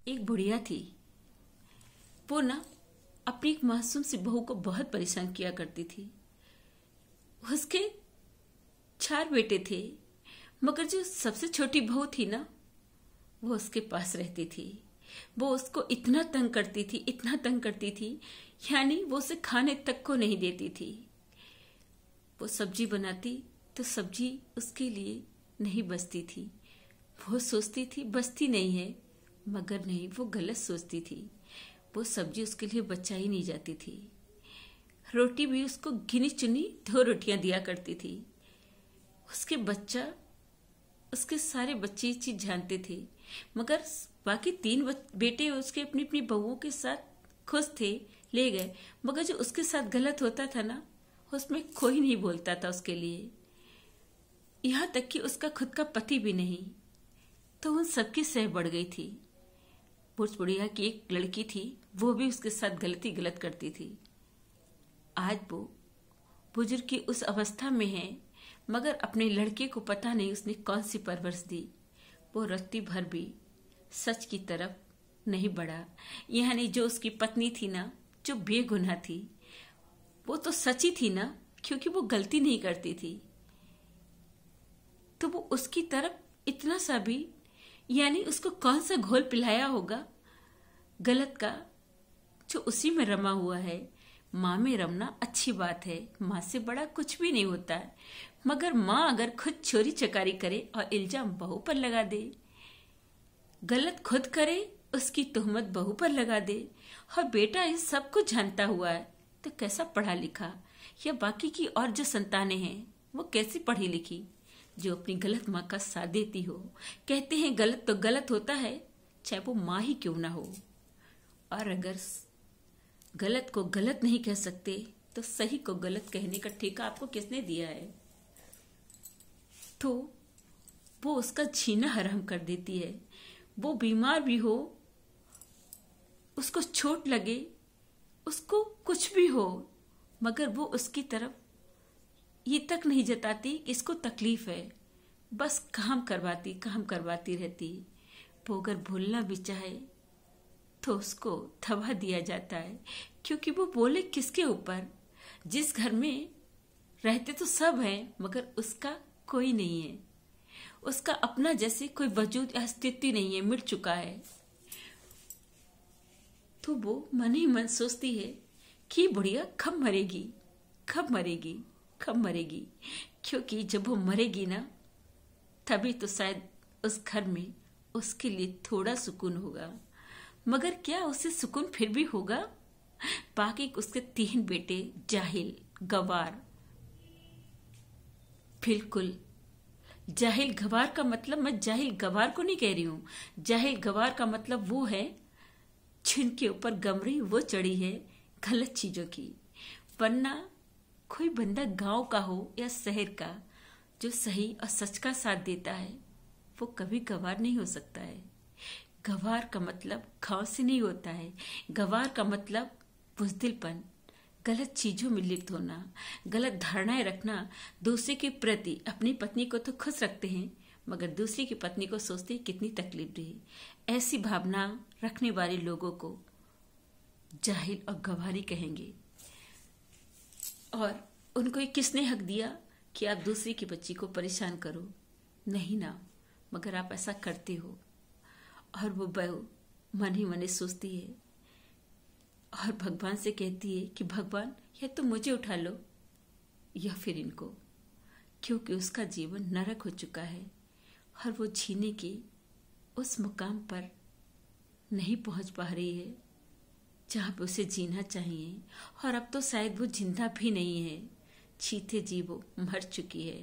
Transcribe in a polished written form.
एक बुढ़िया थी। वो ना अपनी एक मासूम सी बहू को बहुत परेशान किया करती थी। उसके 4 बेटे थे, मगर जो सबसे छोटी बहू थी ना, वो उसके पास रहती थी। वो उसको इतना तंग करती थी, इतना तंग करती थी, यानी वो उसे खाने तक को नहीं देती थी। वो सब्जी बनाती तो सब्जी उसके लिए नहीं बचती थी। वो सोचती थी बचती नहीं है, मगर नहीं, वो गलत सोचती थी। वो सब्जी उसके लिए बचाई नहीं जाती थी। रोटी भी उसको गिनी चुनी 2 रोटियां दिया करती थी। उसके सारे बच्चे ये चीज जानते थे, मगर बाकी 3 बेटे उसके अपनी अपनी बहुओं के साथ खुश थे, ले गए। मगर जो उसके साथ गलत होता था ना, उसमें कोई नहीं बोलता था उसके लिए, यहाँ तक कि उसका खुद का पति भी नहीं। तो उन सबकी सह बढ़ गई थी। बुढ़ बुढ़िया की एक लड़की थी, वो भी उसके साथ गलत करती थी। आज वो बुजुर्ग की उस अवस्था में है, मगर अपने लड़के को पता नहीं उसने कौन सी परवरिश दी। वो रत्ती भर भी सच की तरफ नहीं बढ़ा। यानी जो उसकी पत्नी थी ना, जो बेगुनाह थी, वो तो सच्ची थी ना, क्योंकि वो गलती नहीं करती थी। तो वो उसकी तरफ इतना सा भी, यानी उसको कौन सा घोल पिलाया होगा गलत का, जो उसी में रमा हुआ है। माँ में रमना अच्छी बात है, माँ से बड़ा कुछ भी नहीं होता है, मगर माँ अगर खुद चोरी चकारी करे और इल्जाम बहू पर लगा दे, गलत खुद करे, उसकी तोहमत बहू पर लगा दे, और बेटा इस सब कुछ जानता हुआ है, तो कैसा पढ़ा लिखा, या बाकी की और जो संतानें हैं वो कैसी पढ़ी लिखी, जो अपनी गलत माँ का साथ देती हो। कहते हैं गलत तो गलत होता है, चाहे वो माँ ही क्यों ना हो। और अगर गलत को गलत नहीं कह सकते, तो सही को गलत कहने का ठेका आपको किसने दिया है? तो वो उसका जीना हराम कर देती है। वो बीमार भी हो, उसको चोट लगे, उसको कुछ भी हो, मगर वो उसकी तरफ ये तक नहीं जताती इसको तकलीफ है। बस काम करवाती रहती। वो अगर भूलना भी चाहे तो उसको थवा दिया जाता है, क्योंकि वो बोले किसके ऊपर? जिस घर में रहते तो सब हैं, मगर उसका कोई नहीं है, उसका अपना जैसे कोई वजूद या अस्तित्व नहीं है, मिट चुका है। तो वो मन ही मन सोचती है कि बुढ़िया कब मरेगी, कब मरेगी, कब मरेगी, क्योंकि जब वो मरेगी ना, तभी तो शायद उस घर में उसके लिए थोड़ा सुकून होगा। मगर क्या उसे सुकून फिर भी होगा? बाकी उसके 3 बेटे जाहिल गवार, बिल्कुल जाहिल गवार का मतलब, मैं जाहिल गवार को नहीं कह रही हूं। जाहिल गवार का मतलब वो है जिनके ऊपर गमरी वो चढ़ी है गलत चीजों की। वरना कोई बंदा गांव का हो या शहर का, जो सही और सच का साथ देता है, वो कभी गवार नहीं हो सकता है। गवार का मतलब गांव से नहीं होता है। गवार का मतलब बुज़दिलपन, गलत चीजों में लिप्त होना, गलत धारणाएं रखना। दूसरे के प्रति अपनी पत्नी को तो खुश रखते हैं, मगर दूसरी की पत्नी को सोचते हैं कितनी तकलीफ रही। ऐसी भावना रखने वाले लोगों को जाहिल और गवारी कहेंगे। और उनको ये किसने हक दिया कि आप दूसरी की बच्ची को परेशान करो? नहीं ना, मगर आप ऐसा करते हो। और वो बहू मन ही मन सोचती है और भगवान से कहती है कि भगवान, या तो मुझे उठा लो या फिर इनको, क्योंकि उसका जीवन नरक हो चुका है और वो जीने के उस मुकाम पर नहीं पहुंच पा रही है जहां पे उसे जीना चाहिए। और अब तो शायद वो जिंदा भी नहीं है, जीते जी वो मर चुकी है।